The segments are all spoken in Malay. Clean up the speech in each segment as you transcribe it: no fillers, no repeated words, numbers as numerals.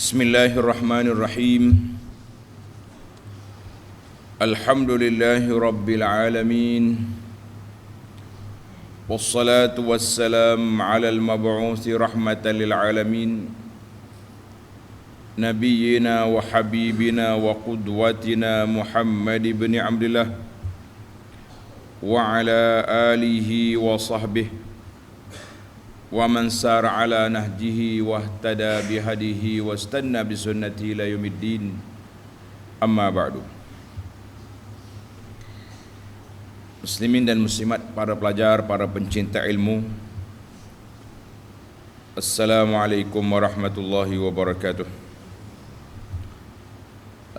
Bismillahirrahmanirrahim. Alhamdulillahi rabbil alamin. Wassalatu wassalam ala al-mab'uthi rahmatan lil alamin. Nabiyyina wa habibina wa qudwatina Muhammad ibn Abdullah wa ala alihi wa sahbihi wa man sara ala nahjihi wahtada bihadihi wastanna bisunnati ila yaumiddin. Amma ba'du. Muslimin dan muslimat, para pelajar, para pencinta ilmu, Assalamualaikum warahmatullahi wabarakatuh.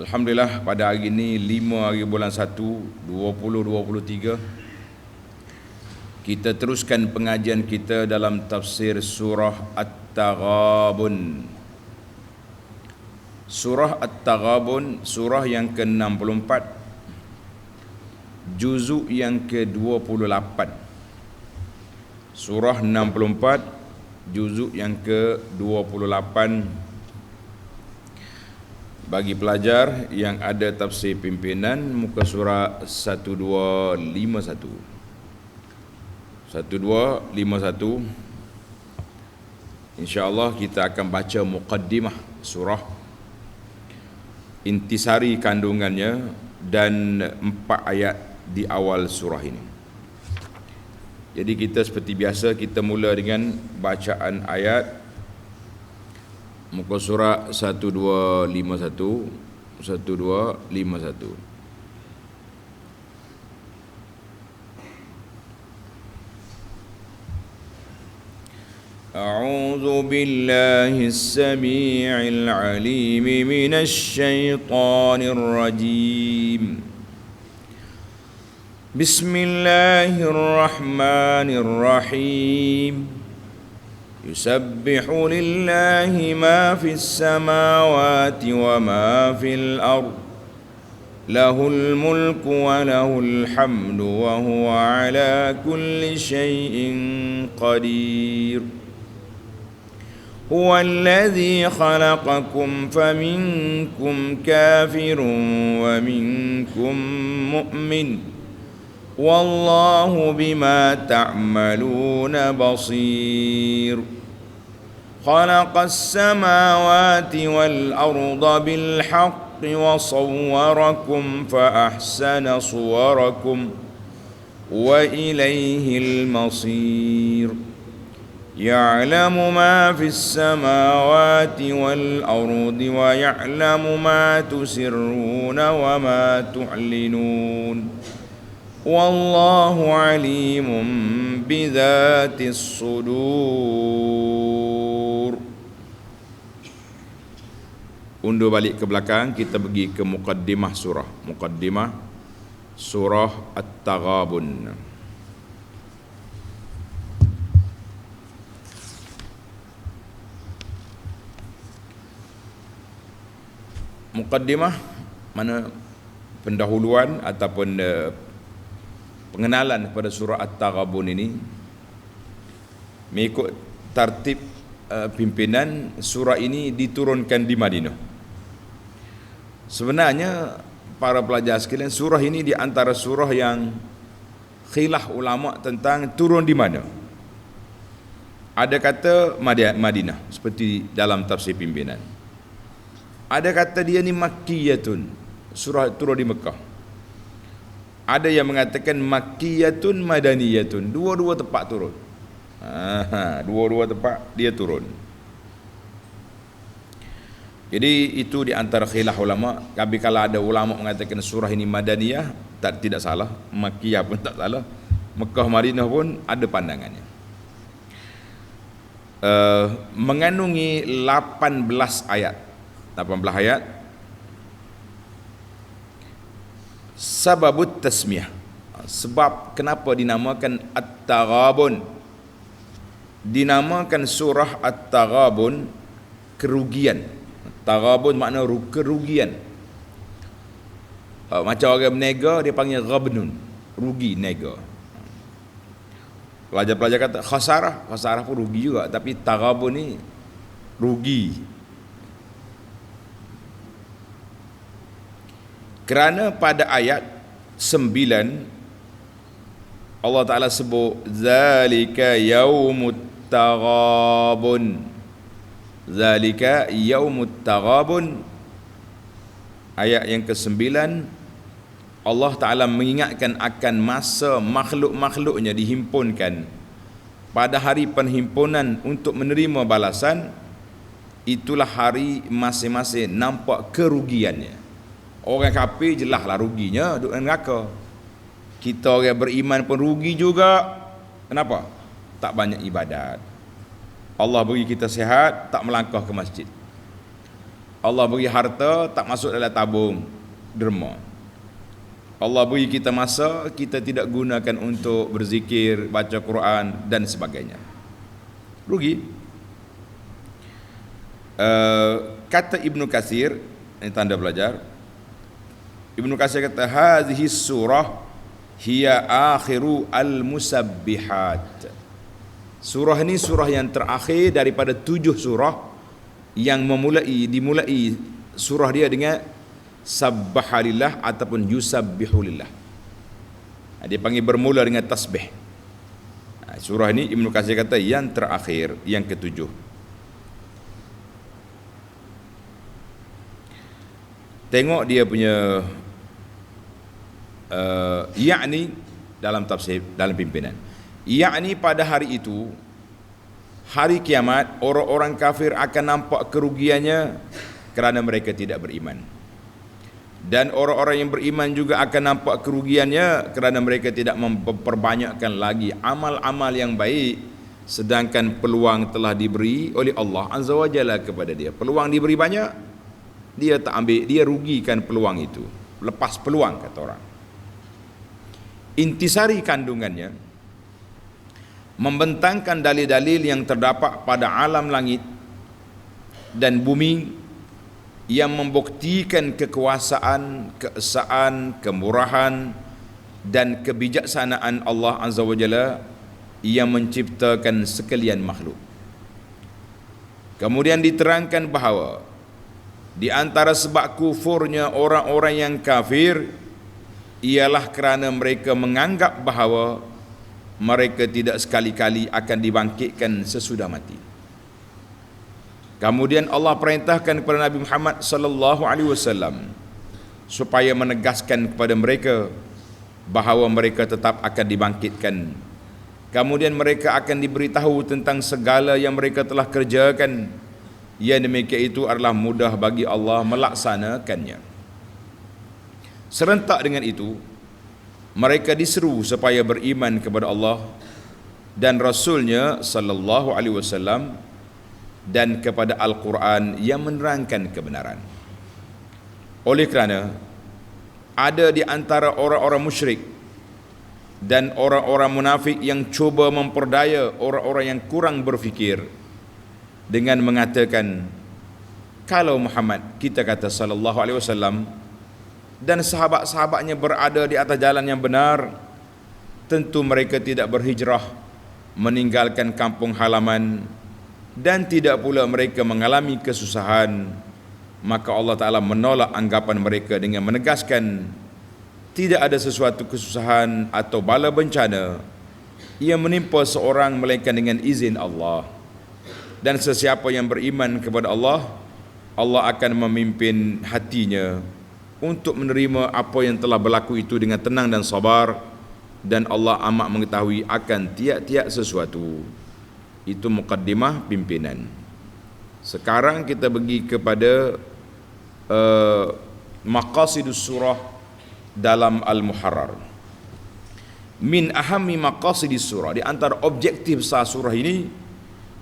Alhamdulillah, pada hari ini 5 hari bulan 1 2023, kita teruskan pengajian kita dalam tafsir surah At-Taghabun. Surah At-Taghabun, surah yang ke-64, juzuk yang ke-28. Surah 64, juzuk yang ke-28. Bagi pelajar yang ada tafsir pimpinan, muka surah 1251. 1251. InsyaAllah kita akan baca muqaddimah surah, intisari kandungannya, dan 4 ayat di awal surah ini. Jadi kita seperti biasa, kita mula dengan bacaan ayat muka surah 1251. 1251. أعوذ بالله السميع العليم من الشيطان الرجيم. بسم الله الرحمن الرحيم. يسبح لله ما في السماوات وما في الأرض، له الملك وله الحمد وهو على كل شيء قدير. هو الذي خلقكم فمنكم كافر ومنكم مؤمن، والله بما تعملون بصير. خلق السماوات والأرض بالحق وصوركم فأحسن صوركم وإليه المصير. يعلم ما في السماوات والأرض ويعلم ما تسرون وما تعلنون، والله عليم بذات الصدور. Undur balik ke belakang, kita pergi ke muqaddimah surah. Muqaddimah surah At-Taghabun. Muqaddimah mana pendahuluan ataupun pengenalan pada surah At-Taghabun ini. Mengikut tartib pimpinan, surah ini diturunkan di Madinah. Sebenarnya para pelajar sekalian, surah ini di antara surah yang khilaf ulama tentang turun di mana. Ada kata Madinah seperti dalam tafsir pimpinan. Ada kata dia ni makkiyatun, surah turun di Mekah. Ada yang mengatakan makkiyatun madaniyatun, dua-dua tempat turun. Dua-dua tempat dia turun. Jadi itu di antara khilaf ulama. Tapi kalau ada ulama mengatakan surah ini madaniyah, tidak salah. Makkiyah pun tak salah. Mekah Madinah pun ada pandangannya. Mengandungi 18 ayat. 18 ayat. Sababut tasmiyah, sebab kenapa dinamakan At-Taghabun. Dinamakan surah At-Taghabun kerugian. Taghabun makna kerugian. Macam orang berniaga, dia panggil ghabnun, rugi niaga. Pelajar-pelajar kata khasarah pun rugi juga, tapi taghabun ni rugi. Kerana pada ayat 9 Allah Ta'ala sebut zalika yaumut taghabun. Zalika yaumut taghabun. Ayat yang ke-9 Allah Ta'ala mengingatkan akan masa makhluk-makhluknya dihimpunkan pada hari penghimpunan untuk menerima balasan. Itulah hari masing-masing nampak kerugiannya. Orang kafir jelaslah ruginya duduk dalam neraka. Kita orang beriman pun rugi juga. Kenapa? Tak banyak ibadat. Allah beri kita sihat, tak melangkah ke masjid. Allah beri harta, tak masuk dalam tabung derma. Allah beri kita masa, kita tidak gunakan untuk berzikir, baca Quran dan sebagainya. Rugi. Kata Ibnu Katsir, ini tanda belajar. Ibnu Katsir kata hadhihi surah hiya akhiru al-musabbihat. Surah ini surah yang terakhir daripada 7 surah yang dimulai surah dia dengan sabbahalillah ataupun yusabbihulillah. Dia panggil bermula dengan tasbih. Surah ini Ibnu Katsir kata yang terakhir, yang ke-7. Tengok dia punya yakni dalam tafsir, dalam pimpinan. Yakni pada hari itu, hari kiamat, orang-orang kafir akan nampak kerugiannya kerana mereka tidak beriman. Dan orang-orang yang beriman juga akan nampak kerugiannya kerana mereka tidak memperbanyakkan lagi amal-amal yang baik, sedangkan peluang telah diberi oleh Allah Azza wa Jalla kepada dia. Peluang diberi banyak, dia tak ambil, dia rugikan peluang itu. Lepas peluang, kata orang. Intisari kandungannya membentangkan dalil-dalil yang terdapat pada alam langit dan bumi yang membuktikan kekuasaan, keesaan, kemurahan dan kebijaksanaan Allah Azza wa Jalla yang menciptakan sekalian makhluk. Kemudian diterangkan bahawa di antara sebab kufurnya orang-orang yang kafir ialah kerana mereka menganggap bahawa mereka tidak sekali-kali akan dibangkitkan sesudah mati. Kemudian Allah perintahkan kepada Nabi Muhammad sallallahu alaihi wasallam supaya menegaskan kepada mereka bahawa mereka tetap akan dibangkitkan. Kemudian mereka akan diberitahu tentang segala yang mereka telah kerjakan. Yang demikian itu adalah mudah bagi Allah melaksanakannya. Serentak dengan itu, mereka diseru supaya beriman kepada Allah dan Rasulnya sallallahu alaihi wasallam dan kepada Al-Quran yang menerangkan kebenaran. Oleh kerana ada di antara orang-orang musyrik dan orang-orang munafik yang cuba memperdaya orang-orang yang kurang berfikir dengan mengatakan, kalau Muhammad, kita kata sallallahu alaihi wasallam, dan sahabat-sahabatnya berada di atas jalan yang benar, tentu mereka tidak berhijrah meninggalkan kampung halaman dan tidak pula mereka mengalami kesusahan. Maka Allah Ta'ala menolak anggapan mereka dengan menegaskan tidak ada sesuatu kesusahan atau bala bencana yang menimpa seorang melainkan dengan izin Allah. Dan sesiapa yang beriman kepada Allah, Allah akan memimpin hatinya untuk menerima apa yang telah berlaku itu dengan tenang dan sabar, dan Allah amat mengetahui akan tiap-tiap sesuatu. Itu muqaddimah pimpinan. Sekarang kita pergi kepada maqasidus surah dalam Al-Muharrar. Min ahammi maqasidis surah, di antara objektif surah ini,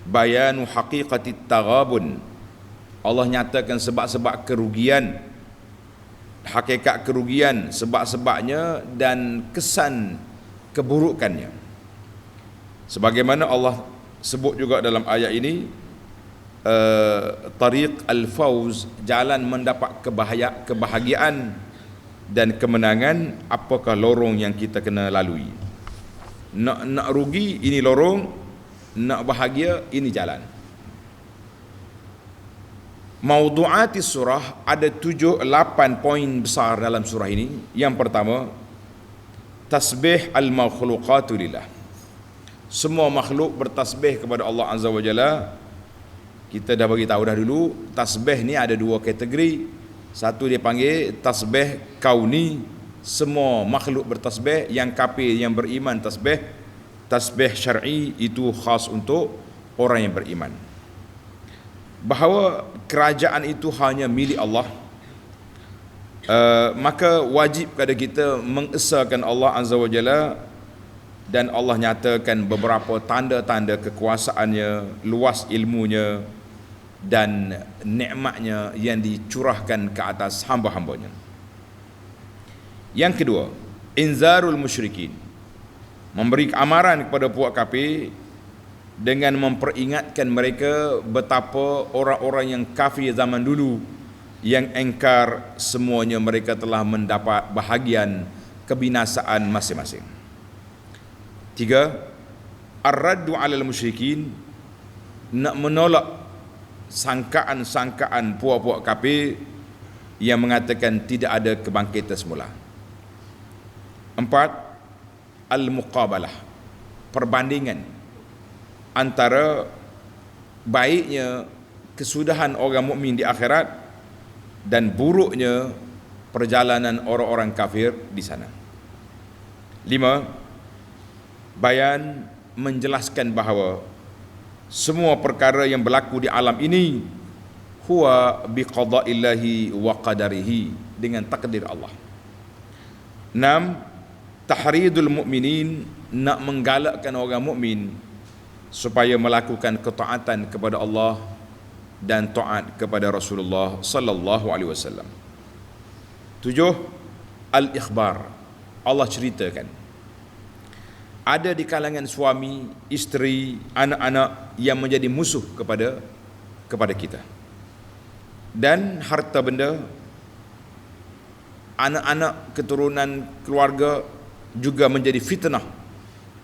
bayanu haqiqatit taghabun. Allah nyatakan sebab-sebab kerugian, hakikat kerugian, sebab-sebabnya dan kesan keburukannya. Sebagaimana Allah sebut juga dalam ayat ini, tariq al-fawz, jalan mendapat kebahagiaan dan kemenangan. Apakah lorong yang kita kena lalui? Nak rugi, ini lorong. Nak bahagia, ini jalan. Maudu'atis surah ada 7-8 poin besar dalam surah ini. Yang pertama, tasbih al-makhluqatu lillah. Semua makhluk bertasbih kepada Allah Azza wa Jalla. Kita dah bagi tahu dah dulu, tasbih ni ada dua kategori. Satu dia panggil tasbih kauni, semua makhluk bertasbih, yang kafir yang beriman tasbih. Tasbih syar'i itu khas untuk orang yang beriman. Bahawa kerajaan itu hanya milik Allah, maka wajib kepada kita mengesahkan Allah Azza wa Jalla, dan Allah nyatakan beberapa tanda-tanda kekuasaannya, luas ilmunya dan nikmatnya yang dicurahkan ke atas hamba-hambanya. Yang kedua, inzarul musyrikin, memberi amaran kepada puak kafir dengan memperingatkan mereka betapa orang-orang yang kafir zaman dulu yang engkar semuanya mereka telah mendapat bahagian kebinasaan masing-masing. 3. Ar-raddu 'alal musyrikin, nak menolak sangkaan-sangkaan puak-puak kafir yang mengatakan tidak ada kebangkitan semula. 4. Al-muqabalah, perbandingan antara baiknya kesudahan orang mukmin di akhirat dan buruknya perjalanan orang-orang kafir di sana. 5. Bayan, menjelaskan bahawa semua perkara yang berlaku di alam ini huwa biqada'illahi wa qadarihi, dengan takdir Allah. 6. Tahridul mu'minin, nak menggalakkan orang mukmin supaya melakukan ketaatan kepada Allah dan taat kepada Rasulullah sallallahu alaihi wasallam. 7. Al-ikhbar, Allah ceritakan ada di kalangan suami, isteri, anak-anak yang menjadi musuh kepada kita, dan harta benda, anak-anak, keturunan, keluarga juga menjadi fitnah,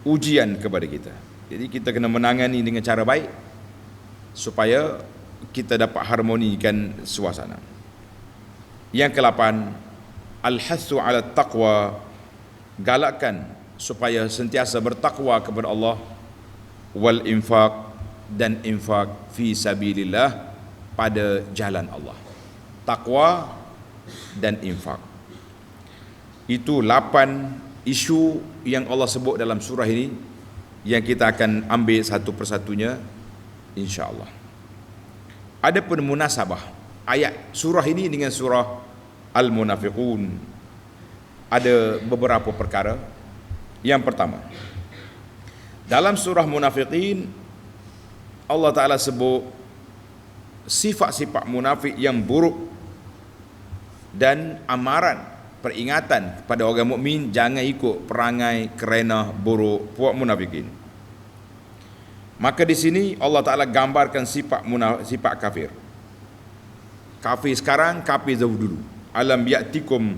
ujian kepada kita. Jadi kita kena menangani dengan cara baik supaya kita dapat harmonikan suasana. Yang ke-8, al-hathu 'ala taqwa, galakkan supaya sentiasa bertakwa kepada Allah, wal infaq, dan infak fi sabilillah, pada jalan Allah. Takwa dan infak. Itu 8 isu yang Allah sebut dalam surah ini, yang kita akan ambil satu persatunya insya-Allah. Adapun munasabah ayat surah ini dengan surah Al-Munafiqun, ada beberapa perkara. Yang pertama, dalam surah Munafiqin Allah Ta'ala sebut sifat-sifat munafik yang buruk dan amaran, peringatan kepada orang mukmin jangan ikut perangai kerenah buruk puak munafikin. Maka di sini Allah Ta'ala gambarkan sifat kafir. Kafir sekarang, kafir dulu. Alam ya'tikum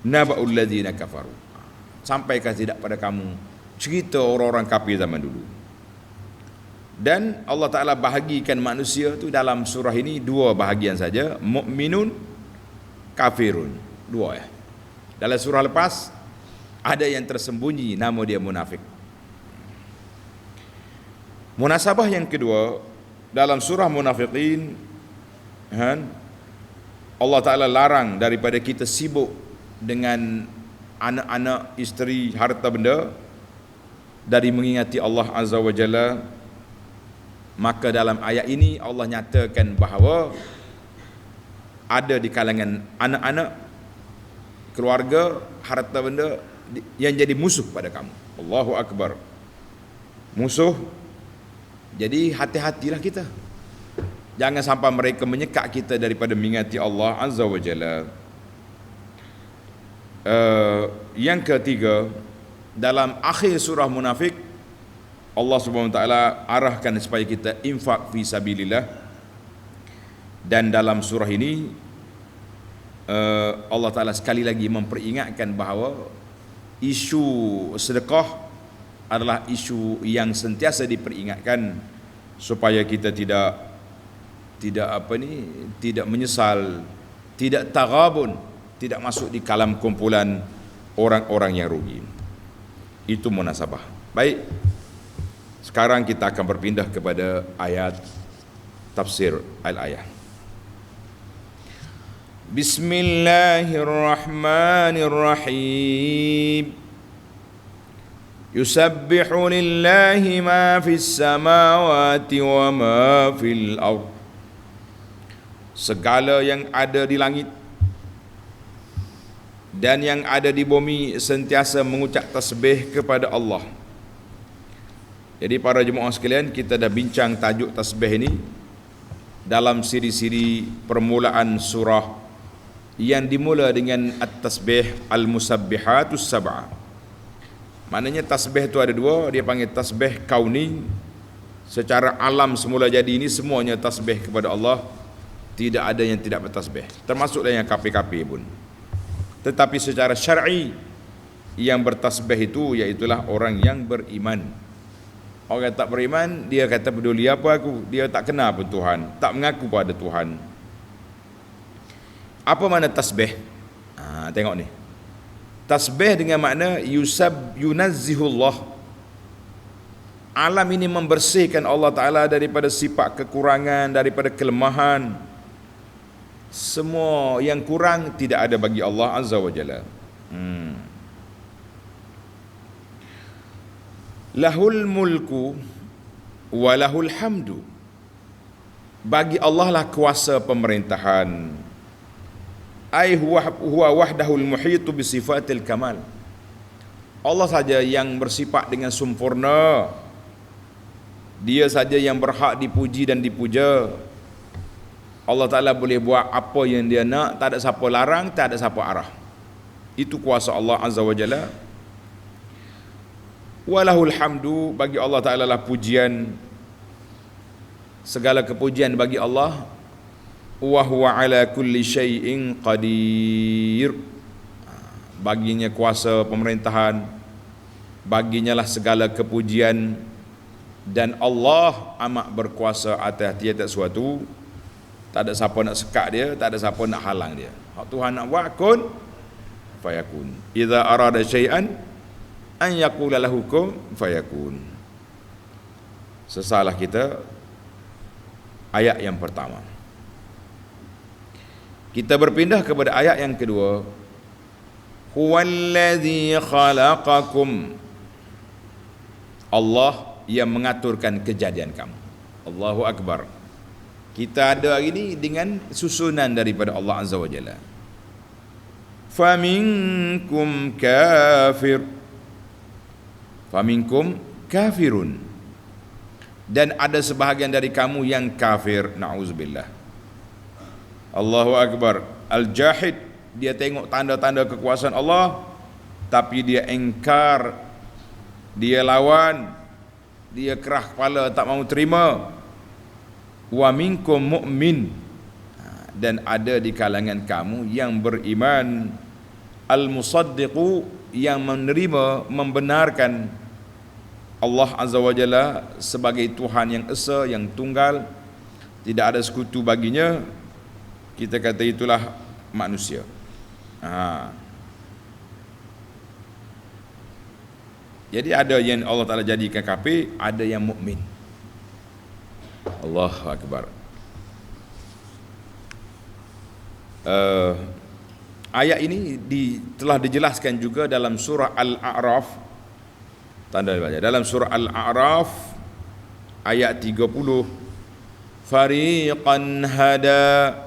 naba'ul ladzina kafaru. Sampaikah tidak pada kamu cerita orang-orang kafir zaman dulu. Dan Allah Ta'ala bahagikan manusia tu dalam surah ini 2 bahagian saja, mukminun, kafirun, 2 ya. Dalam surah lepas ada yang tersembunyi, nama dia munafik. Munasabah yang kedua, dalam surah Munafiqin, Allah Ta'ala larang daripada kita sibuk dengan anak-anak, isteri, harta benda dari mengingati Allah Azza wa Jalla. Maka dalam ayat ini Allah nyatakan bahawa ada di kalangan anak-anak, keluarga, harta benda yang jadi musuh pada kamu. Allahu Akbar. Musuh. Jadi hati-hatilah kita. Jangan sampai mereka menyekat kita daripada mengingati Allah Azza wa Jalla. Yang ketiga, dalam akhir surah Munafik, Allah Subhanahu wa taala arahkan supaya kita infak fi sabilillah. Dan dalam surah ini Allah Ta'ala sekali lagi memperingatkan bahawa isu sedekah adalah isu yang sentiasa diperingatkan supaya kita tidak tidak tidak menyesal, tidak taghabun, tidak masuk di kalam kumpulan orang-orang yang rugi. Itu munasabah. Baik. Sekarang kita akan berpindah kepada ayat tafsir al-ayah. Bismillahirrahmanirrahim. Yusabbihu lillahi ma fis samawati wa ma fil ardh. Segala yang ada di langit dan yang ada di bumi sentiasa mengucap tasbih kepada Allah. Jadi para jemaah sekalian, kita dah bincang tajuk tasbih ini dalam siri-siri permulaan surah yang dimula dengan at-tasbih al-musabbihatus sab'ah. Maknanya tasbih itu ada dua, dia panggil tasbih kauni. Secara alam semula jadi ini semuanya tasbih kepada Allah. Tidak ada yang tidak bertasbih, termasuklah yang kafir-kafir pun. Tetapi secara syar'i yang bertasbih itu iaitulah orang yang beriman. Orang yang tak beriman, dia kata peduli apa aku, dia tak kenal pun Tuhan, tak mengaku pada Tuhan. Apa makna tasbih? Tengok ni. Tasbih dengan makna yunazzihullah. Alam ini membersihkan Allah Ta'ala daripada sifat kekurangan, daripada kelemahan. Semua yang kurang tidak ada bagi Allah Azza wa Jalla. Lahul mulku wa lahul hamdu. Bagi Allah lah kuasa pemerintahan. Ai huwa wahdahul muhitu bi sifatil kamal. Allah saja yang bersifat dengan sempurna. Dia saja yang berhak dipuji dan dipuja. Allah Ta'ala boleh buat apa yang dia nak, tak ada siapa larang, tak ada siapa arah. Itu kuasa Allah Azza wa Jalla. Walahul hamdu, bagi Allah Ta'ala lah pujian. Segala kepujian bagi Allah. Wa huwa ala kulli syai'in qadir. Baginya kuasa pemerintahan, baginya lah segala kepujian. Dan Allah amat berkuasa atas tiap-tiap sesuatu. Tak ada siapa nak sekat dia, tak ada siapa nak halang dia. Hak Tuhan nak buat kun fayakun. Idza arada syai'an an yaqula lahu kun fayakun. Sesalah kita ayat yang pertama. Kita berpindah kepada ayat yang kedua. Huwallazi khalaqakum. Allah yang mengaturkan kejadian kamu. Allahu Akbar. Kita ada hari ini dengan susunan daripada Allah Azza wa Jalla. Faminkum kafir. Faminkum kafirun. Dan ada sebahagian dari kamu yang kafir. Na'udzubillah. Allahu Akbar. Al-Jahid, dia tengok tanda-tanda kekuasaan Allah, tapi dia engkar, dia lawan, dia kerah kepala, tak mahu terima. Wa minkum mu'min. Dan ada di kalangan kamu yang beriman. Al-musaddiqu, yang menerima, membenarkan Allah Azza wa Jalla sebagai Tuhan yang esa, yang tunggal, tidak ada sekutu baginya. Kita kata itulah manusia. Jadi ada yang Allah Ta'ala jadikan kafir, ada yang mukmin. Allahu Akbar. Ayat ini telah dijelaskan juga dalam surah Al-A'raf. Tanda baca dalam surah Al-A'raf ayat 30. Fariqan hada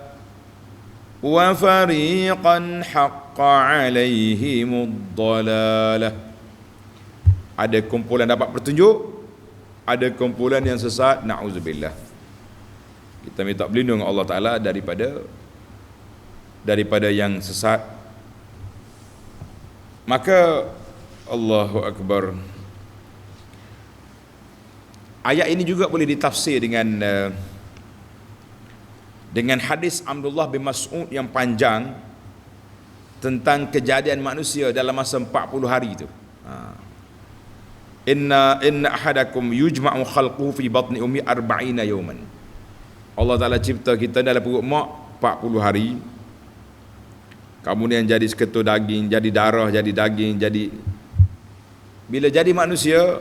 wa fariqan haqqa alaihimud dalalah. Ada kumpulan dapat petunjuk, ada kumpulan yang sesat. Na'udzubillah. Kita minta berlindung Allah Ta'ala daripada yang sesat. Maka Allahu Akbar. Ayat ini juga boleh ditafsir dengan hadis Abdullah bin Mas'ud yang panjang tentang kejadian manusia dalam masa 40 hari itu. Inna ahadakum yujma'u khalquhu fi batni ummi 40 yawman. Allah Ta'ala cipta kita dalam perut mak 40 hari, kemudian jadi seketul daging, jadi darah, jadi daging, jadi bila jadi manusia,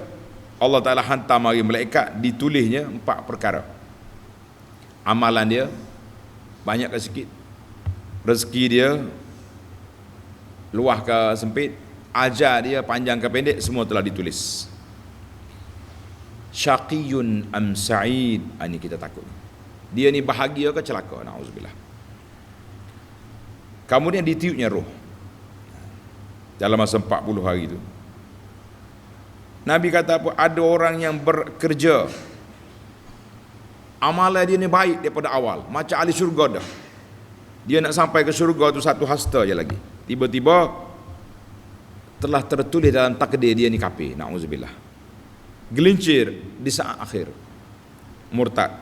Allah Ta'ala hantar mari malaikat, ditulisnya 4 perkara. Amalan dia banyak ke sikit, rezeki dia luah ke sempit, ajar dia panjang ke pendek, semua telah ditulis. Syaqiyun am sa'id, ini kita takut. Dia ni bahagia ke celaka, na'udzubillah. Kemudian ditiupnya roh dalam masa 40 hari itu. Nabi kata apa? Ada orang yang bekerja, amalan dia ni baik daripada awal, macam ahli syurga dah. Dia nak sampai ke syurga tu satu hasta je lagi. Tiba-tiba telah tertulis dalam takdir dia ni kafir, na'udzubillah. Gelincir di saat akhir, murtad,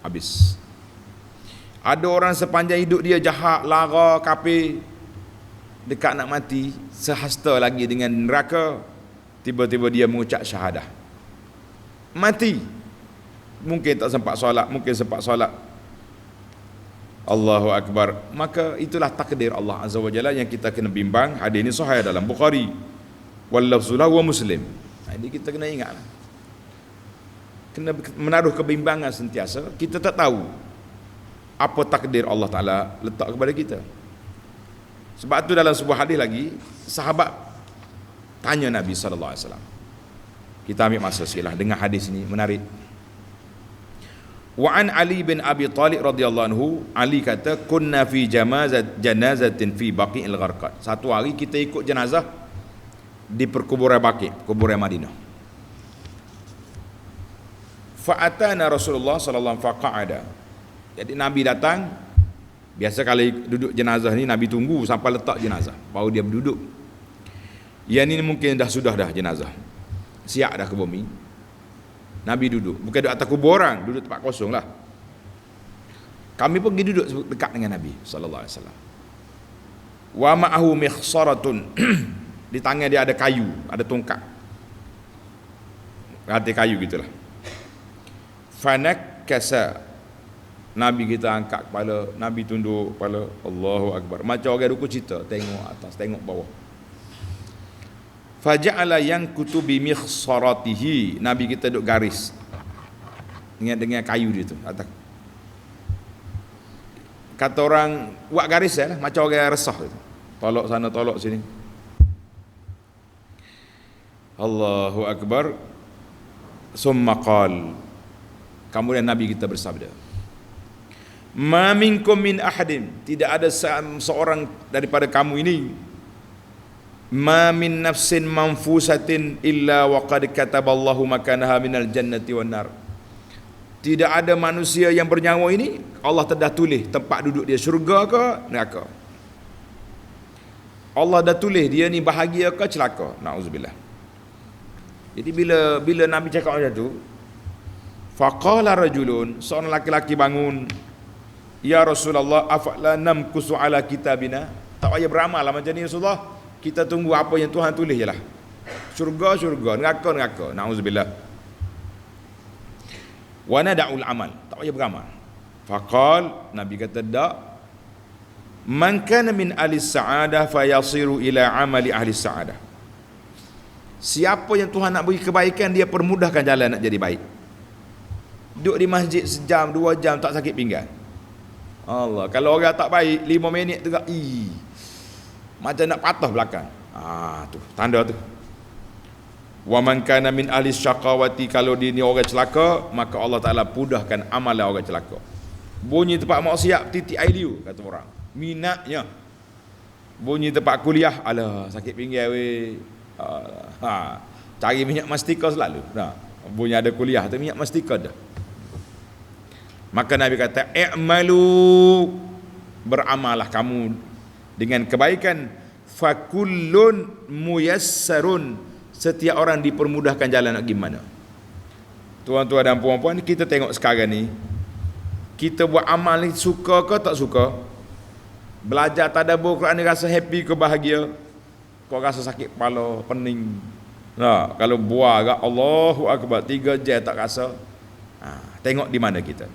habis. Ada orang sepanjang hidup dia jahat, lara, kafir, dekat nak mati, sehasta lagi dengan neraka, tiba-tiba dia mengucap syahadah, mati. Mungkin tak sempat solat, mungkin sempat solat. Allahu Akbar. Maka itulah takdir Allah Azza wa Jalla yang kita kena bimbang. Hadis ini sahih dalam Bukhari, wal lafzu lahu wa Muslim. Ini kita kena ingat, kena menaruh kebimbangan sentiasa. Kita tak tahu apa takdir Allah Ta'ala letak kepada kita. Sebab tu dalam sebuah hadis lagi, sahabat tanya Nabi SAW. Kita ambil masa sikitlah dengar hadis ini, menarik. Wa an Ali bin Abi Talib radhiyallahu anhu, Ali kata, kunna fi janazatin fi Baqi'il Gharqad. Satu hari kita ikut jenazah di perkuburan Baqi', kuburan Madinah. Fa atana Rasulullah sallallahu alaihi wasallam faqa'ada. Jadi Nabi datang. Biasa kalau duduk jenazah ni Nabi tunggu sampai letak jenazah baru dia berduduk. Yang ni mungkin sudah jenazah, siap dah ke bumi, Nabi duduk, bukan duduk atas kuburan, duduk tempat kosong lah. Kami pergi duduk dekat dengan Nabi sallallahu alaihi wasallam. Wa ma'ahu mikhsaratun. Di tangan dia ada kayu, ada tongkat, rantai kayu gitulah. Fanakasa, Nabi kita angkat kepala, Nabi tunduk kepala, Allahu Akbar. Macam orang ruku cerita, tengok atas, tengok bawah. Faja'ala yankutu bi mikhsaratihi, Nabi kita duduk garis dengan kayu dia tu atas. Kata orang buat garis lah, macam orang resah tu. Tolak sana, tolak sini. Allahu Akbar. Summa qal, kemudian Nabi kita bersabda, ma minkum min ahadin, tidak ada seorang daripada kamu ini, ma min nafsin manfusatin illa wa qad kataballahu makanaha minal jannati wan nar. Tidak ada manusia yang bernyawa ini Allah telah tulis tempat duduk dia, syurga ke neraka. Allah dah tulis dia ni bahagia ke celaka, na'udzubillah. Jadi bila Nabi cakap macam tu, faqala rajulun, seorang laki-laki bangun, ya Rasulullah, afala namkusu ala kitabina, tak payah beramal lah macam ni Rasulullah, kita tunggu apa yang Tuhan tulis je lah. Syurga, neraka, na'udzubillah. Wa nada'ul amal, tak payah beramal. Faqal, Nabi kata, tak, man kana min ahli sa'adah fayasiru ila amali ahli sa'adah. Siapa yang Tuhan nak beri kebaikan, dia permudahkan jalan nak jadi baik. Duduk di masjid sejam, 2 jam tak sakit pinggang. Allah, kalau orang tak baik 5 minit tu macam nak patah belakang. Tu tanda tu. Wa man kana min ahli syaqawati, kalau dia ni orang celaka, maka Allah Taala pudahkan amalan orang celaka. Bunyi tempat maksiat titik air liu kata orang. Minatnya. Bunyi tempat kuliah, alah sakit pinggang weh. Cari minyak mastika selalu. Bunyi ada kuliah tu minyak mastika dah. Maka Nabi kata, i'malu, beramalah kamu dengan kebaikan, fakullun muyassarun, setiap orang dipermudahkan jalan nak gimana. Tuan-tuan dan puan-puan, kita tengok sekarang ni, kita buat amal ni suka ke tak suka? Belajar tadabbur Quran ni rasa happy ke bahagia? Kau rasa sakit kepala, pening. Kalau buah agak Allahu Akbar 3 jam tak rasa. Tengok di mana kita.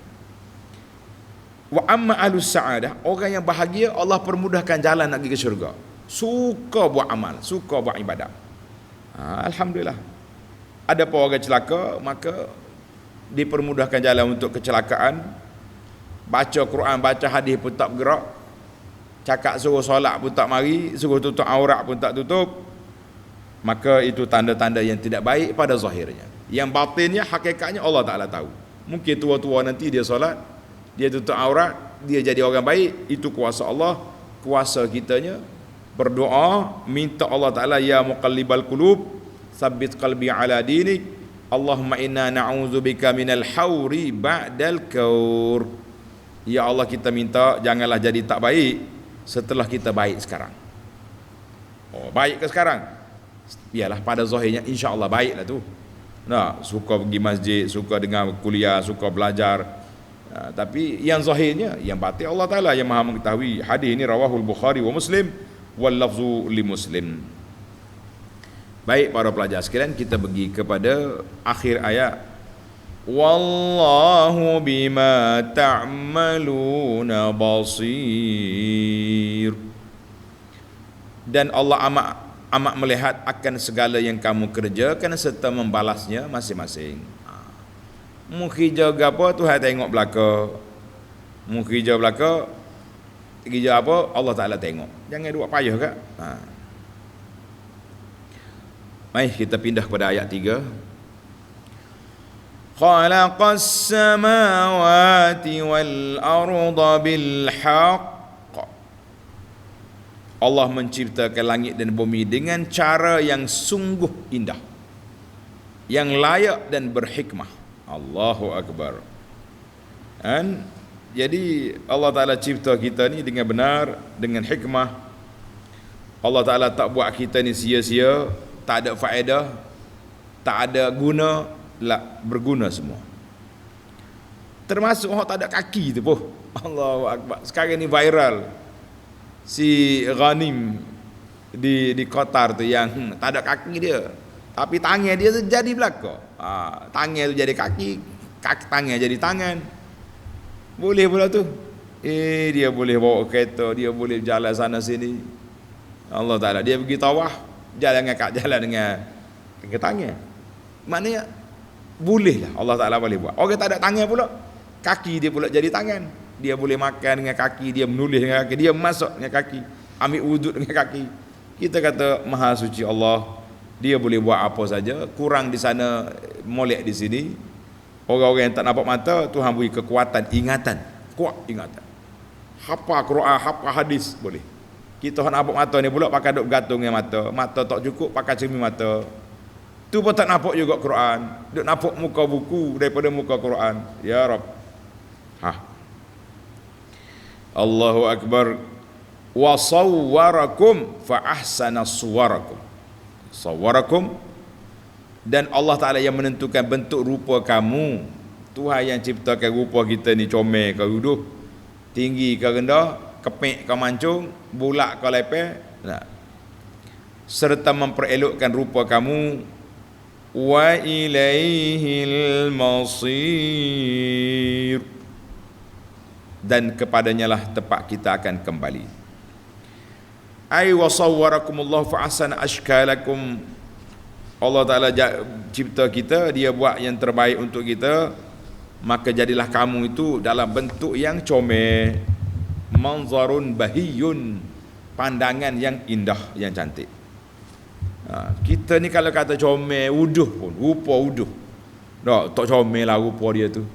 Wa amma ahlus sa'adah, orang yang bahagia Allah permudahkan jalan nak pergi ke syurga. Suka buat amal, suka buat ibadat. Alhamdulillah. Ada pun orang celaka, maka dipermudahkan jalan untuk kecelakaan. Baca Quran, baca hadis pun tak bergerak. Cakap suruh solat pun tak mari, suruh tutup aurat pun tak tutup. Maka itu tanda-tanda yang tidak baik pada zahirnya. Yang batinnya, hakikatnya Allah Ta'ala tahu. Mungkin tua-tua nanti dia solat, dia tutup aurat, dia jadi orang baik. Itu kuasa Allah. Kuasa kitanya berdoa, minta Allah Ta'ala, ya muqallibal qulub, sabbit qalbi ala dinik, Allahumma inna na'udzubika minal hauri ba'dal kaur. Ya Allah, kita minta janganlah jadi tak baik setelah kita baik sekarang. Baik ke sekarang? Biarlah pada zahirnya insya-Allah baiklah tu. Nah, suka pergi masjid, suka dengar kuliah, suka belajar. Tapi yang zahirnya, yang batin Allah Ta'ala yang maha mengetahui. Hadis ini rawahul Bukhari wa Muslim wal lafzu li Muslim. Baik para pelajar sekalian, kita pergi kepada akhir ayat. Wallahu bima ta'maluna basir. Dan Allah amat melihat akan segala yang kamu kerjakan serta membalasnya masing-masing. Mungkin jaga apa Tuhan tengok belaka. Mungkin jaga belaka, kerja apa Allah Ta'ala tengok. Jangan buat payah kak. Mari kita pindah kepada ayat 3. Khalaqas samawati wal arda bil haqq. Allah menciptakan langit dan bumi dengan cara yang sungguh indah, yang layak dan berhikmah. Allahu Akbar. Dan jadi Allah Ta'ala cipta kita ni dengan benar, dengan hikmah. Allah Ta'ala tak buat kita ni sia-sia, tak ada faedah, tak ada guna, lah berguna semua. Termasuk orang tak ada kaki tu pun. Allahu Akbar. Sekarang ni viral si Ghanim di Qatar tu yang tak ada kaki dia, tapi tangan dia tu jadi belaka. Tangan tu jadi kaki, tangan jadi tangan. Boleh pula tu. Dia boleh bawa kereta, dia boleh jalan sana sini. Allah Ta'ala, dia pergi tawaf, jalan dengan tangan. Maknanya boleh lah, Allah Ta'ala boleh buat. Orang tak ada tangan pula, kaki dia pula jadi tangan. Dia boleh makan dengan kaki, dia menulis dengan kaki, dia masak dengan kaki, ambil wuduk dengan kaki. Kita kata Maha Suci Allah, dia boleh buat apa saja. Kurang di sana, molek di sini. Orang-orang yang tak nampak mata, Tuhan beri kekuatan ingatan, kuat ingatan. Hafal Quran, hafal hadis boleh. Kita nak nampak mata ni pula pakai duk gantung dengan mata. Mata tak cukup pakai cermin mata. Tu pun tak nampak juga Quran. Duk nampak muka buku daripada muka Quran. Ya Rabb. Allahu Akbar. Wa sawwarakum fa ahsana suwarakum. Sawwarakum, dan Allah Ta'ala yang menentukan bentuk rupa kamu. Tuhan yang ciptakan rupa kita ni comel ke ruduh, tinggi ke rendah, kepek ke mancung, bulat ke lepeh, serta memperelokkan rupa kamu. Wa ilaihil masir, dan kepadanya lah tempat kita akan kembali. Ay wa sawwarakumullah fa ahsana ashkalakum. Allah Ta'ala cipta kita, dia buat yang terbaik untuk kita, maka jadilah kamu itu dalam bentuk yang comel, manzarun bahiyun, pandangan yang indah, yang cantik. Kita ni kalau kata comel, wuduh pun, rupa wuduh, tak comel lah rupa dia tu.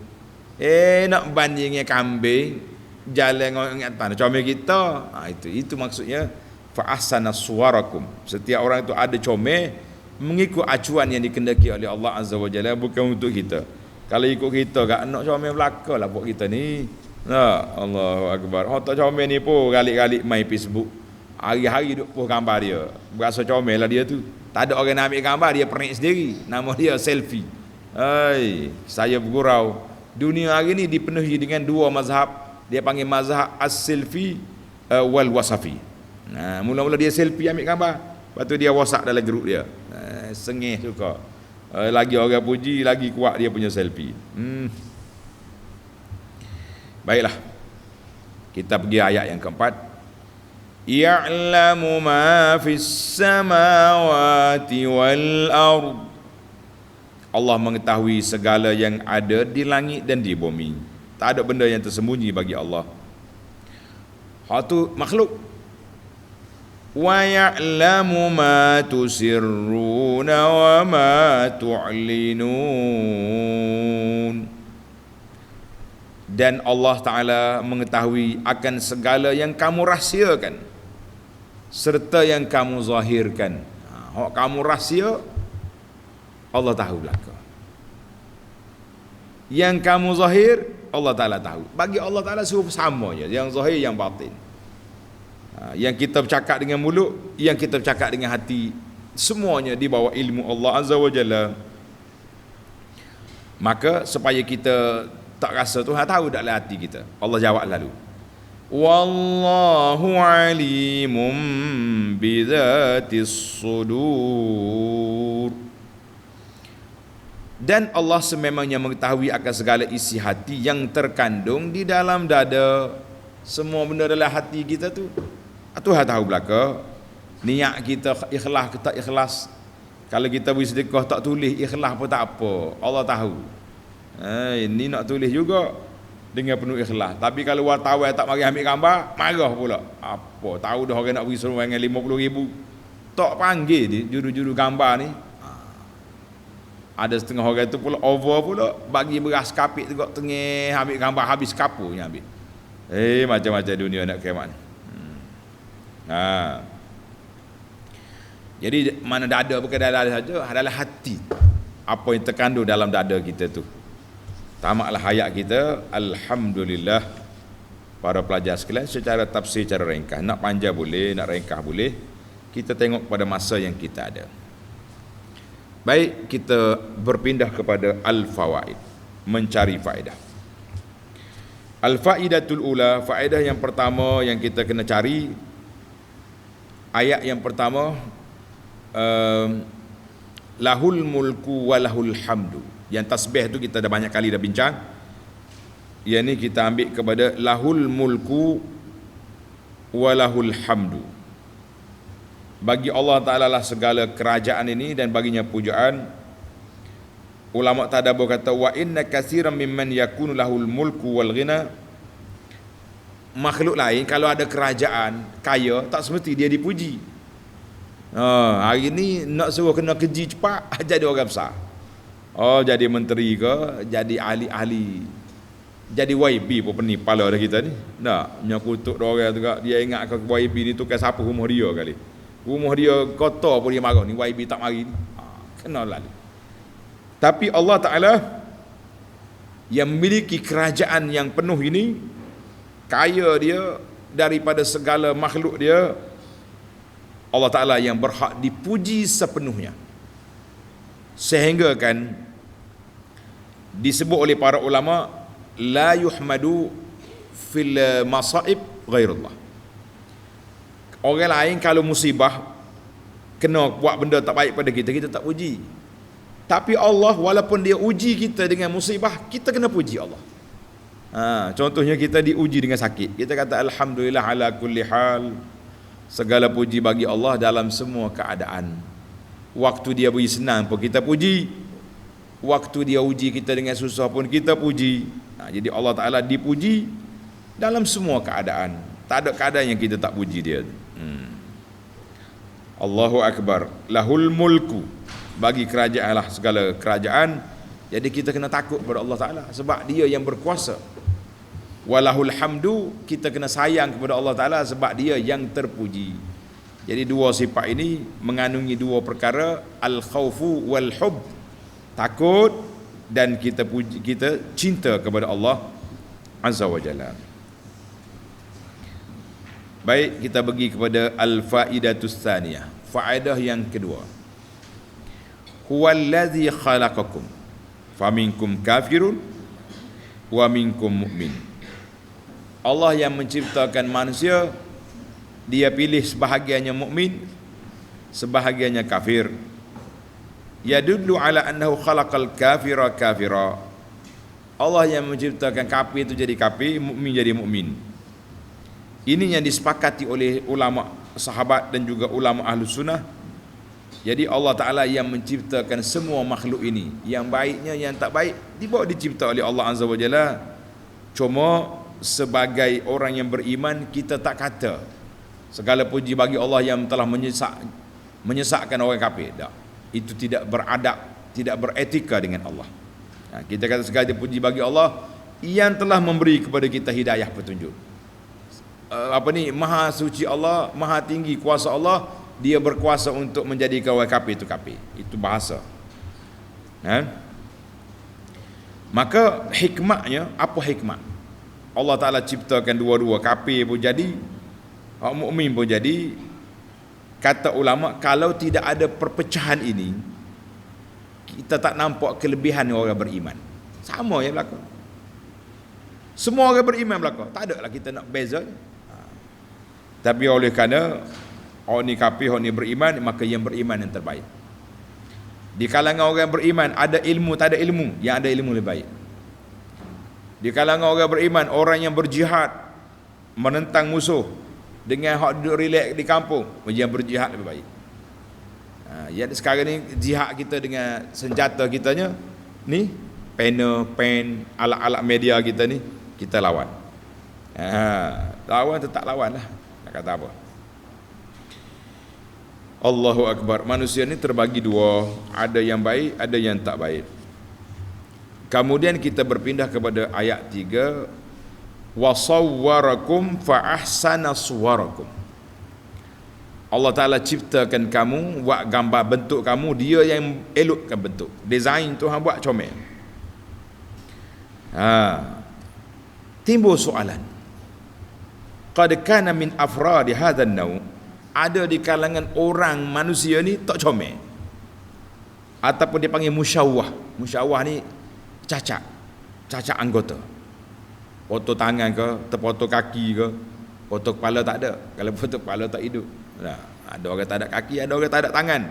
Nak banding dengan kambing, jalan dengan tanah, comel kita. Itu maksudnya fa ahsana suwarakum. Setiap orang itu ada comel mengikut acuan yang dikendaki oleh Allah Azza wa Jalla, bukan untuk kita. Kalau ikut kita gak nak comel belaka lah buat kita ni. Allahu Akbar. Tak comel ni pun galik-galik main Facebook, hari-hari duk post gambar dia, berasa comel lah dia tu. Tak ada orang nak ambil gambar, dia pernik sendiri, nama dia selfie. Saya bergurau, dunia hari ni dipenuhi dengan dua mazhab. Dia panggil mazhab as-selfie wal wasafi. Mula-mula dia selfie ambil gambar, lepas tu dia WhatsApp dalam grup dia. Sengih suka. Lagi orang puji, lagi kuat dia punya selfie. Baiklah. Kita pergi ayat yang keempat. Ya'lamu ma fis samawati wal ard. Allah mengetahui segala yang ada di langit dan di bumi. Tak ada benda yang tersembunyi bagi Allah. Hak tu makhluk. Wa ya'lamu ma tusirruna wa ma tu'linun. Dan Allah Ta'ala mengetahui akan segala yang kamu rahsiakan serta yang kamu zahirkan. Hak kamu rahsia, Allah tahu belaka. Yang kamu zahir, Allah Ta'ala tahu. Bagi Allah Ta'ala sama je, yang zahir, yang batin. Yang kita bercakap dengan mulut, yang kita bercakap dengan hati, semuanya di bawah ilmu Allah Azza wa Jalla. Maka supaya kita tak rasa Tuhan tahu dalam hati kita, Allah jawab lalu, wallahu alimun bizatis sudur. Dan Allah sememangnya mengetahui akan segala isi hati yang terkandung di dalam dada. Semua benda dalam hati kita tu Tuhan tahu belaka. Niat kita ikhlas ke tak ikhlas. Kalau kita beri sedekah tak tulis, ikhlas pun tak apa, Allah tahu. Ini nak tulis juga dengan penuh ikhlas. Tapi kalau wartawan tak mari ambil gambar, marah pula. Apa? Tahu dah orang nak beri suruh dengan 50,000. Tak panggil dia juru-juru gambar ni. Ada setengah orang tu pula over pula, bagi beras kapit tengok tengah ambil gambar habis kapurnya ambil. Macam-macam dunia nak kiamat ni. Jadi mana dada bukan dada saja, adalah hati. Apa yang terkandung dalam dada kita tu. Tamatlah ayat kita. Alhamdulillah para pelajar sekalian, secara tafsir secara ringkas. Nak panjang boleh, nak ringkas boleh. Kita tengok pada masa yang kita ada. Baik, kita berpindah kepada al-fawaid, mencari faedah. Al-faidatul ula, faedah yang pertama yang kita kena cari, ayat yang pertama, lahul mulku wa lahul hamdu. Yang tasbih tu kita dah banyak kali dah bincang. Yang ni kita ambil kepada lahul mulku wa lahul hamdu. Bagi Allah Ta'ala lah segala kerajaan ini dan baginya pujaan. Ulama tadabbur kata, wa inna katsiran mimman yakunu lahul mulku wal ghina. Makhluk lain kalau ada kerajaan kaya, tak semesti dia dipuji. Hari ni nak suruh kena kerja cepat, jadi orang besar. Jadi menteri ke, jadi ahli-ahli, jadi YB pun pening kepala dah kita ni. Nak nyakutuk orang tu, dia ingat ke YB ni tukar sapu rumah dia kali. Rumah dia kotor pun dia marah ni, YB tak mari ni. Kena lalu. Tapi Allah Ta'ala yang memiliki kerajaan yang penuh ini, kaya dia daripada segala makhluk dia, Allah Ta'ala yang berhak dipuji sepenuhnya. Sehingga kan disebut oleh para ulama, la yuhmadu fil masaib ghairullah. Orang lain kalau musibah kena buat benda tak baik pada kita, kita tak puji. Tapi Allah walaupun dia uji kita dengan musibah, kita kena puji Allah. Contohnya kita diuji dengan sakit, kita kata alhamdulillah ala kulli hal. Segala puji bagi Allah dalam semua keadaan. Waktu dia beri senang pun kita puji, waktu dia uji kita dengan susah pun kita puji. Jadi Allah Ta'ala dipuji dalam semua keadaan. Tak ada keadaan yang kita tak puji dia. Allahu Akbar. Lahul mulku, bagi kerajaan lah segala kerajaan. Jadi kita kena takut kepada Allah Ta'ala sebab dia yang berkuasa. Walahul hamdu, kita kena sayang kepada Allah Ta'ala sebab dia yang terpuji. Jadi dua sifat ini mengandungi dua perkara, al-khawfu wal-hub, takut dan kita puji, kita cinta kepada Allah Azza wa Jalla. Baik, kita pergi kepada al-faidatus tsaniyah, faedah yang kedua. Huwallazi khalaqakum faminkum kafirun wa minkum mu'min. Allah yang menciptakan manusia, dia pilih sebahagiannya mukmin, sebahagiannya kafir. Yadullu ala annahu khalaqal kafira kafira. Allah yang menciptakan kafir itu jadi kafir, mukmin jadi mukmin. Ini yang disepakati oleh ulama sahabat dan juga ulama Ahlus Sunnah. Jadi Allah Ta'ala yang menciptakan semua makhluk ini, yang baiknya, yang tak baik, dibawa dicipta oleh Allah Azza wa Jalla. Cuma sebagai orang yang beriman, kita tak kata segala puji bagi Allah yang telah menyesakkan orang kafir. Tak. Itu tidak beradab, tidak beretika dengan Allah. Kita kata segala puji bagi Allah yang telah memberi kepada kita hidayah petunjuk. Maha suci Allah, maha tinggi kuasa Allah, dia berkuasa untuk menjadikan orang kafir itu kafir. Itu bahasa. Maka hikmahnya, apa hikmah? Allah Ta'ala ciptakan dua-dua, kafir pun jadi, orang mukmin pun jadi. Kata ulama, kalau tidak ada perpecahan ini, kita tak nampak kelebihan orang beriman. Sama yang berlaku. Semua orang beriman berlaku. Tak ada lah kita nak beza. Tapi oleh kerana orang ni kafir, orang ni beriman, maka yang beriman yang terbaik. Di kalangan orang beriman ada ilmu, tak ada ilmu, yang ada ilmu lebih baik. Di kalangan orang beriman, orang yang berjihad menentang musuh dengan hak duduk relax di kampung, yang berjihad lebih baik. Yang sekarang ni jihad kita dengan senjata kitanya ni, pena, pen, alat-alat media kita ni, kita lawan. Lawan tetap lawan lah. Nak kata apa? Allahu Akbar. Manusia ni terbagi dua, ada yang baik, ada yang tak baik. Kemudian kita berpindah kepada ayat 3, wasawwarakum fa ahsana suwarakum. Allah Ta'ala ciptakan kamu, buat gambar bentuk kamu, dia yang elokkan bentuk. Design Tuhan buat comel. Timbul soalan, qad kana min afradi hadzal naw, ada di kalangan orang manusia ni tak comel, ataupun dia panggil musyawwah. Musyawwah ni cacat anggota. Potong tangan ke, terpotong kaki ke, potong kepala tak ada. Kalau potong kepala tak hidup. Nah, ada orang tak ada kaki, ada orang tak ada tangan.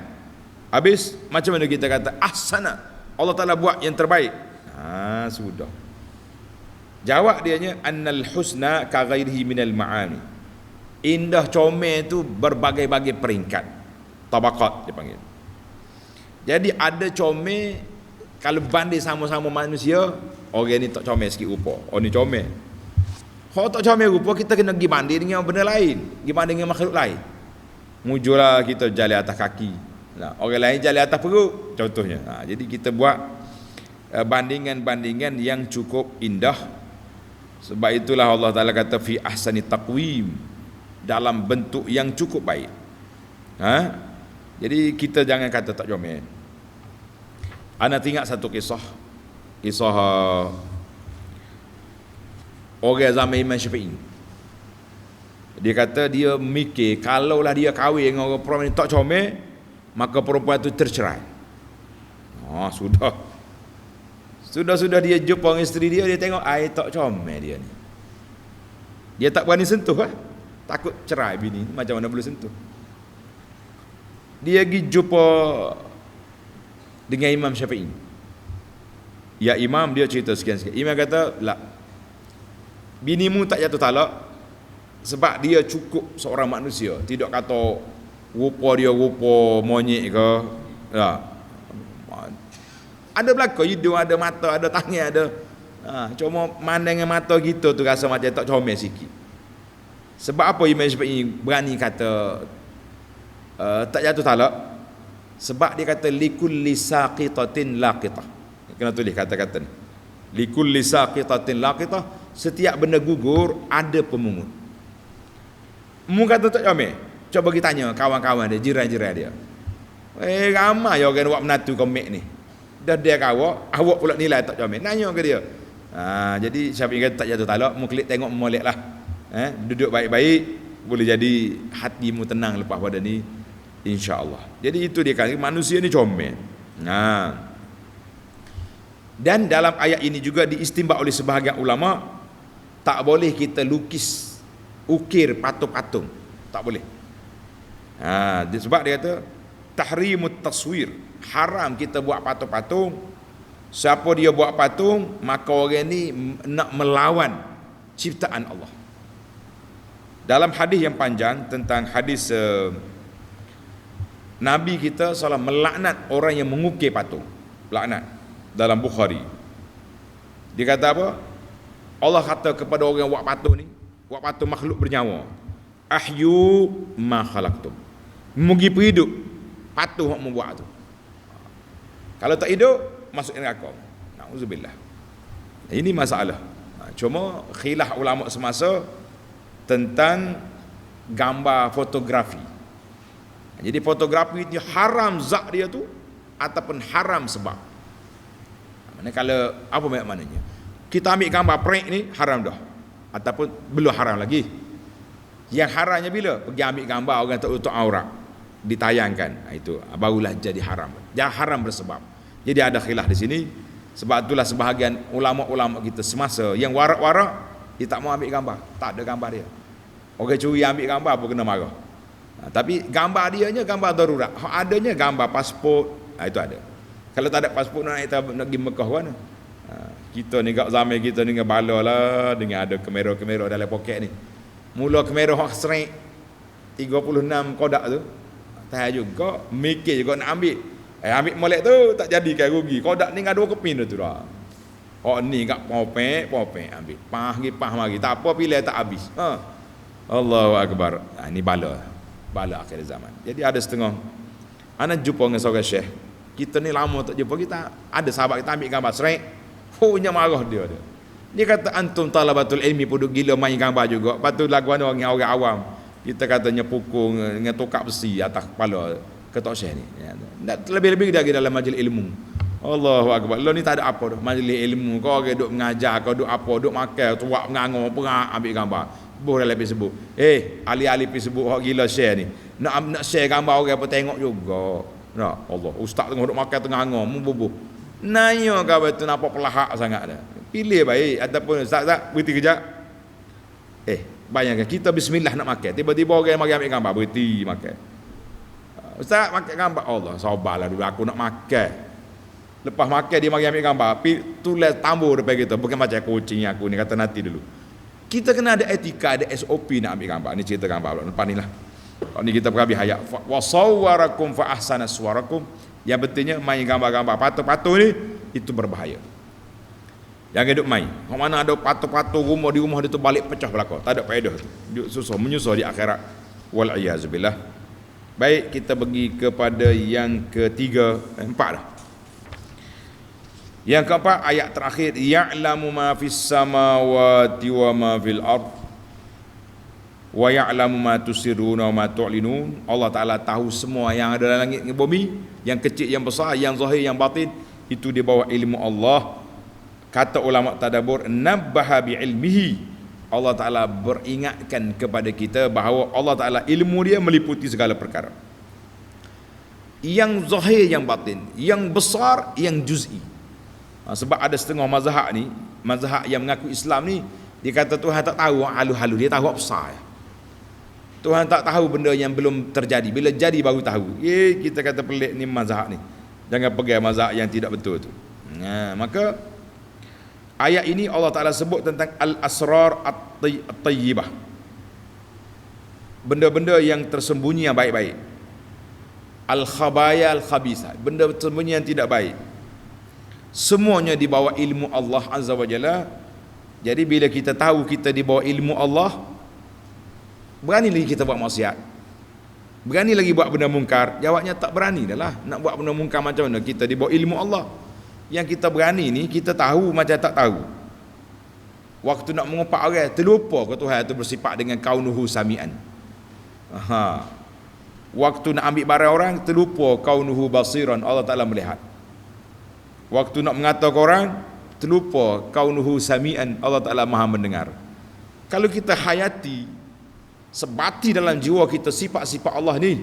Habis macam mana kita kata ahsana, Allah Ta'ala buat yang terbaik. Sudah. Jawab dianya, annal husna ka ghairihi minal ma'ani. Indah comel tu berbagai-bagai peringkat, tabaqat dia panggil. Jadi ada comel, kalau banding sama-sama manusia, orang ni tak comel sikit rupa, orang ni comel. Kalau tak comel rupa, kita kena pergi banding dengan benda lain, pergi banding dengan makhluk lain. Mujurlah kita jalan atas kaki, orang lain jalan atas perut contohnya. Jadi kita buat bandingan-bandingan yang cukup indah. Sebab itulah Allah Ta'ala kata fi ahsani taqwim, dalam bentuk yang cukup baik. Jadi kita jangan kata tak comel. Ana teringat satu kisah orang zaman Imam Syafi'i. Dia kata dia mikir, kalaulah dia kahwin dengan orang perempuan tak comel, maka perempuan itu tercerai. Sudah dia jumpa dengan isteri dia tengok air tak comel dia ni. Dia tak berani sentuh takut cerai bini, macam mana boleh sentuh. Dia pergi jumpa dengan Imam Syafi'i. Ya Imam, dia cerita sekian-sekian. Imam kata, lah, binimu tak jatuh talak sebab dia cukup seorang manusia, tidak kata rupa dia rupa monyet ke. Ada belakang hidung, ada mata, ada tangan, ada. Cuma mandang mata kita tu rasa macam tak comel sikit. Sebab apa Imam Syafi'i berani kata tak jatuh talak? Sebab dia kata likulli saqitatin laqitah. Kena tulis kata-kata ni. Likulli saqitatin laqitah, setiap benda gugur ada pemungut. Mu kata tak comel, coba kita tanya kawan-kawan dia, jiran-jiran dia. Ramai orang buat menatu komik ni. Dah dia awak pula nilai tak comel. Nanya ke dia. Jadi Syafi'i kata tak jatuh talak, mu klik tengok moleklah. Duduk baik-baik, boleh jadi hatimu tenang lepas pada ni, insya-Allah. Jadi itu dia kata manusia ni comel. Dan dalam ayat ini juga diistinbat oleh sebahagian ulama, tak boleh kita ukir patung-patung, tak boleh. Sebab dia kata tahrimut taswir, haram kita buat patung-patung. Siapa dia buat patung, maka orang ni nak melawan ciptaan Allah. Dalam hadis yang panjang tentang hadis Nabi kita SAW melaknat orang yang mengukir patung. Laknat dalam Bukhari. Dia kata apa? Allah kata kepada orang yang buat patung ni, buat patung makhluk bernyawa, ahyu ma khalaqtum. Mugi hidup patung hok membuat tu. Kalau tak hidup, masuk neraka. Nauzubillah. Ini masalah. Cuma khilaf ulama semasa tentang gambar fotografi. Jadi fotografi itu haram zat dia tu ataupun haram sebab. Kalau apa maknanya? Kita ambil gambar prank ni haram dah ataupun belum haram lagi. Yang haramnya bila? Pergi ambil gambar orang tak tutup aurat ditayangkan. Itu barulah jadi haram. Jangan haram bersebab. Jadi ada khilaf di sini. Sebab itulah sebahagian ulama-ulama kita semasa yang warak-warak dia tak mau ambil gambar. Tak ada gambar dia. Orang curi ambil gambar pun kena marah. Tapi gambar dianya gambar darurat. Adanya gambar pasport, itu ada. Kalau tak ada pasport nak pergi Mekah mana? Kita ni kat zaman kita ni dengan bala lah, dengan ada kamera-kamera dalam poket ni. Mula kamera hak straight 36 kodak tu. Tak juga mikir juga nak ambil. Ambil molek tu tak jadi kan rugi. Kodak ni dengan 2 keping tu dah. Oh ni kat popek ambil. Pah mari. Tak apa pilih tak habis. Allahu akbar. Ini bala akhir zaman. Jadi ada setengah anak jumpa dengan seorang syekh. Kita ni lama tak jumpa, kita ada sahabat kita ambil gambar straight. Nya marah dia. Dia kata antum talabatul ilmi pun gila main gambar juga. Lepas tu lagu orang awam. Kita katanya pukul dengan tokak besi atas kepala ketok syekh ni. Lebih-lebih lagi dalam majlis ilmu. Allahu akbar. Lo ni tak ada apa dah. Majlis ilmu kau orang duk mengajar, kau duk apa, duk makan, tuak mengangur, perak ambil gambar. Boleh dalam Facebook. Ahli-ahli Facebook hak gila share ni. Nak share gambar orang apa tengok juga. Nah, Allah, ustaz tengah duk makan tengah ngor, membubuh. Nanya kau betul nampak pelahak sangat dah. Pilih baik ataupun ustaz berhenti kejap. Bayangkan kita bismillah nak makan, tiba-tiba orang mari ambil gambar, berhenti makan. Ustaz makan gambar, Allah, sabarlah dulu aku nak makan. Lepas makan dia mari ambil gambar, tulis tambur depan kita, bukan macam kucing aku ni kata nanti dulu. Kita kena ada etika, ada SOP nak ambil gambar. Ni cerita gambar pula. Lepas ni lah. Ni kita pergi hayat. Wa sawwarakum fa ahsana suwarakum. Yang pentingnya main gambar-gambar patung-patung ni itu berbahaya. Jangan duk main. Kau mana ada patung-patung rumah di rumah dia tu balik pecah belaka. Tak ada faedah tu. Duk susah menyusah di akhirat. Wal iazubillah. Baik, kita pergi kepada yang ketiga, empat dah. Yang keempat, ayat terakhir, ya'lamu ma fis samawati wa ma fil ard wa ya'lamu ma tusirruna wa ma tu'linun. Allah Taala tahu semua yang ada dalam langit dan bumi, yang kecil yang besar, yang zahir yang batin, itu di bawah ilmu Allah. Kata ulama tadabbur, nabbaha bi ilmihi. Allah Taala beringatkan kepada kita bahawa Allah Taala ilmu dia meliputi segala perkara. Yang zahir yang batin, yang besar yang juz'i. Sebab ada setengah mazhab ni, mazhab yang mengaku Islam ni, dia kata Tuhan tak tahu halu-halu, dia tahu besar. Tuhan tak tahu benda yang belum terjadi, bila jadi baru tahu. Kita kata pelik ni mazhab ni. Jangan pegang mazhab yang tidak betul tu. Maka ayat ini Allah Taala sebut tentang al-asrar at-tayyibah. Benda-benda yang tersembunyi yang baik-baik. Al-khabaya al-khabisa, benda tersembunyi yang tidak baik. Semuanya di bawah ilmu Allah Azza wa Jalla. Jadi bila kita tahu kita di bawah ilmu Allah, berani lagi kita buat maksiat? Berani lagi buat benda mungkar? Jawabnya tak berani dah lah. Nak buat benda mungkar macam mana? Kita di bawah ilmu Allah. Yang kita berani ni, kita tahu macam tak tahu. Waktu nak mengumpat orang, terlupa ke Tuhan itu bersifat dengan kaunuhu sami'an. Waktu nak ambil barang orang, terlupa kaunuhu basiran, Allah Ta'ala melihat. Waktu nak mengata orang, terlupa kaunuhu sami'an, Allah Ta'ala maha mendengar. Kalau kita hayati sebati dalam jiwa kita sifat-sifat Allah ni,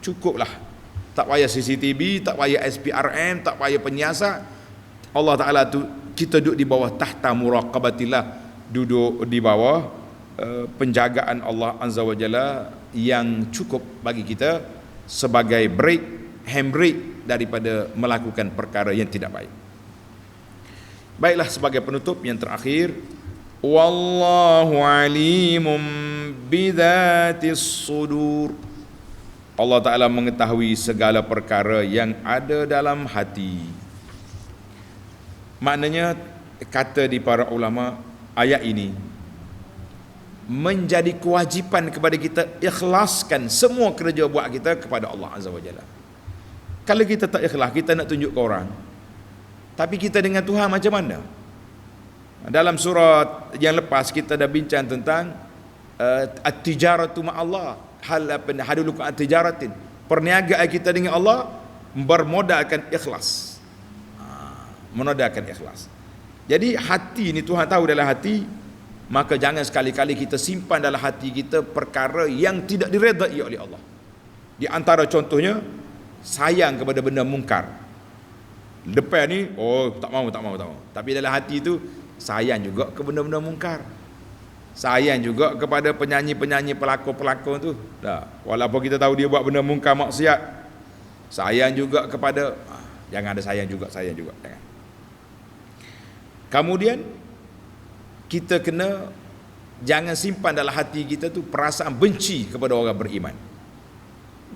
cukuplah. Tak payah CCTV, tak payah SPRM, tak payah penyiasat. Allah Ta'ala tu, kita duduk di bawah tahta muraqabatillah, duduk di bawah penjagaan Allah Azza wa Jalla yang cukup bagi kita sebagai handbrake daripada melakukan perkara yang tidak baik. Baiklah, sebagai penutup yang terakhir, Wallahu alimun bidzatis sudur. Allah Ta'ala mengetahui segala perkara yang ada dalam hati. Maknanya, kata di para ulama, ayat ini menjadi kewajipan kepada kita ikhlaskan semua kerja buat kita kepada Allah Azza wa Jalla. Kalau kita tak ikhlas, kita nak tunjuk ke orang, tapi kita dengan Tuhan macam mana? Dalam surah yang lepas kita dah bincang tentang at-tijaratu ma'allah, hadulukum at-tijaratin, perniagaan kita dengan Allah bermodalkan ikhlas. Menodalkan ikhlas. Jadi hati ni Tuhan tahu dalam hati, maka jangan sekali-kali kita simpan dalam hati kita perkara yang tidak diredai oleh Allah. Di antara contohnya, sayang kepada benda mungkar. Depan ni, tak mau. Tapi dalam hati tu sayang juga ke benda-benda mungkar. Sayang juga kepada penyanyi-penyanyi, pelakon-pelakon tu. Walaupun kita tahu dia buat benda mungkar maksiat, sayang juga kepada, jangan ada sayang juga. Jangan. Kemudian kita kena jangan simpan dalam hati kita tu perasaan benci kepada orang beriman.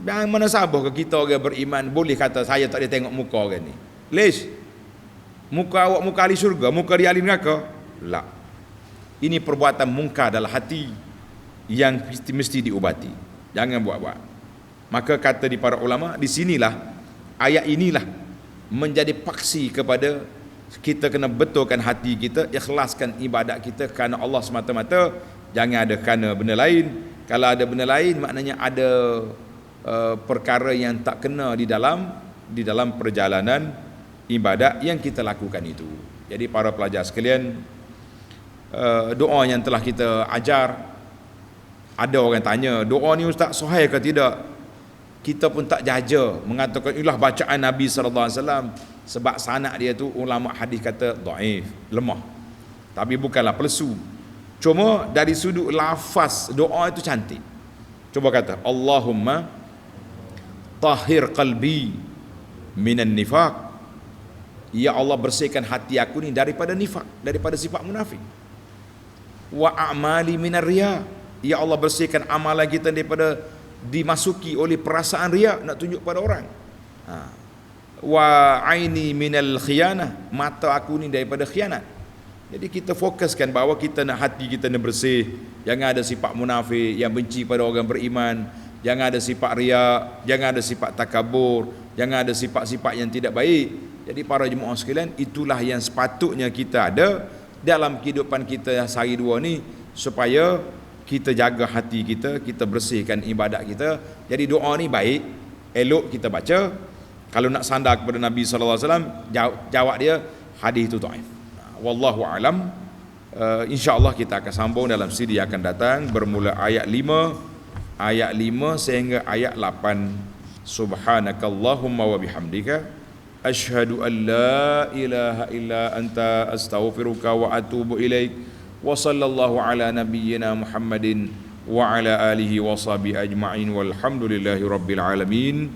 Jangan mana sabah ke kita orang beriman boleh kata saya tak boleh tengok muka orang ni. Lesh, muka awak muka ahli syurga, muka dia ahli neraka? La. Ini perbuatan mungkar dalam hati yang mesti diubati. Jangan buat-buat. Maka kata di para ulama, di sinilah ayat inilah menjadi paksi kepada kita kena betulkan hati kita, ikhlaskan ibadat kita kerana Allah semata-mata, jangan ada kerana benda lain. Kalau ada benda lain, maknanya ada perkara yang tak kena di dalam perjalanan ibadat yang kita lakukan itu. Jadi para pelajar sekalian, doa yang telah kita ajar, ada orang tanya, doa ni ustaz sahih ke tidak? Kita pun tak jaja mengatakan inilah bacaan Nabi sallallahu alaihi wasallam, sebab sanad dia tu ulama hadis kata dhaif, lemah. Tapi bukanlah palsu. Cuma dari sudut lafaz doa itu cantik. Cuba kata Allahumma tahhir qalbi minan nifaq. Ya Allah, bersihkan hati aku ni daripada nifak, daripada sifat munafik. Wa a'mali minar riya. Ya Allah, bersihkan amalan kita daripada dimasuki oleh perasaan riya, nak tunjuk pada orang. Wa aini minal khiyanah, mata aku ni daripada khianat. Jadi kita fokuskan bahawa kita nak hati kita ni bersih, jangan ada sifat munafik yang benci pada orang beriman, jangan ada sifat riya, jangan ada sifat takabur, jangan ada sifat-sifat yang tidak baik. Jadi para jemaah sekalian, itulah yang sepatutnya kita ada dalam kehidupan kita sehari dua ni, supaya kita jaga hati kita, kita bersihkan ibadat kita. Jadi doa ni baik, elok kita baca. Kalau nak sandar kepada Nabi sallallahu alaihi wasallam, jawab dia hadis itu dhaif. Wallahu alam. Insya-Allah kita akan sambung dalam siri yang akan datang, bermula ayat 5 sehingga ayat 8. Subhanakallahumma wa bihamdika asyhadu an la ilaha illa anta astaghfiruka wa atubu ilaik. Wa sallallahu ala nabiyyina Muhammadin wa ala alihi wa sahbihi ajma'in walhamdulillahi rabbil alamin.